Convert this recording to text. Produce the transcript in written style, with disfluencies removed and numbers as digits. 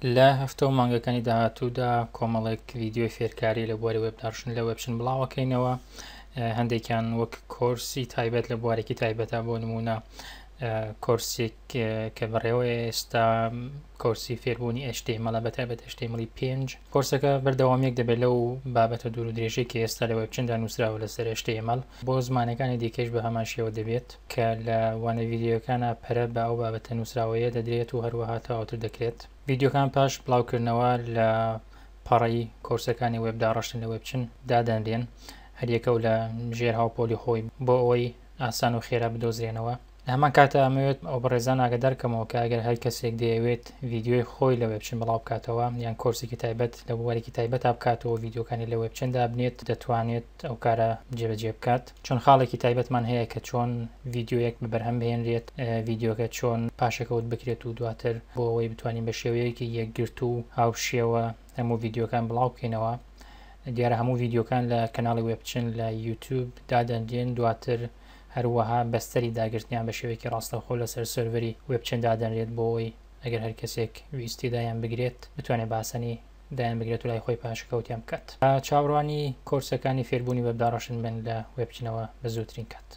لە هەفتە و مانگەکانی داهاتوودا کۆمەڵێک ڤیدیۆی فێرکاری لە بواری وێبداڕشتن لە وێبچن بڵاوەکەینەوە. هەندێکیان وەک کۆرسی تایبەت لە بوارێکی تایبەتە، بۆ نمونە کۆرسێک کە بەڕێوەیە ئێستا کۆرسی فێربوونی HTML بەتایبەت HTML 5. کۆرسەکە بەردەوامیەک دەبێت لەو بابەتە دوور و درێژەی کە ئێستا لە وێبچندا نووسراوە لەسەر HTML. بۆ زمانەکانی دیکەش بە هەمان شێوە دەبێت کە لە وانە ڤیدیۆکانە پەرە بە ئەو بابەتە نووسراوەیە دەدرێت و هەروەها تەواوتر دەکرێت. ڤیدیۆکان پاش بڵاوکردنەوە لە پەڕەی کۆرسەکانی وێبداڕشتن لە وێبچن دادەنرێن، هەریەکە و لە ژێر هاوپۆلی خۆی بۆ ئەوەی ئاسان و خێرا بدۆزرێنەوە. لە هەمان کاتە ئەمەوێت ئەو بەڕێزان ئاگادارکەمەوە کە ئەگەر هەر کەسێک دەیەوێت ڤیدیۆی خۆی لە وێبچن بڵاو بکاتەوە یان کۆرسێکی تایبەت لە بوارێکی تایبەت بکاتەوە ڤیدیۆکانی لە وێبچندا بنێت، دەتوانێت ئەو کارە جێبەجێ بکات. چۆن خاڵێکی تایبەتمان هەیە کە چۆن ڤیدیۆیەک بەبەرهەم بهێنرێت، ڤیدیۆکە چۆن پاشەکەوت بکرێت و دواتر بۆ ئەوەی بتوانین بە شێوەیەکی یەکگرت و هاوشێوە هەموو ڤیدیۆکان بڵاو بکەینەوە. دیارە هەموو ڤیدیۆکان لە کەناڵی وێبچن لە یوتیوب دادەنرێن، دواتر هەروەها بەستەری داگرتنیان بە شێوەیەکی ڕاستەوخۆ لەسەر سەرڤەری وێبچن دادەنرێت بۆ ئەوەی ئەگەر هەر کەسێک ویستی دایان بگرێت بتوانێت باسەنی دایان بگرێت و لای خۆی پاشەکەوتیان بکات. چاوەڕوانی کۆرسەکانی فێربوونی وێبداڕشتن بن لە وێبچنەوە بە زووترین کات.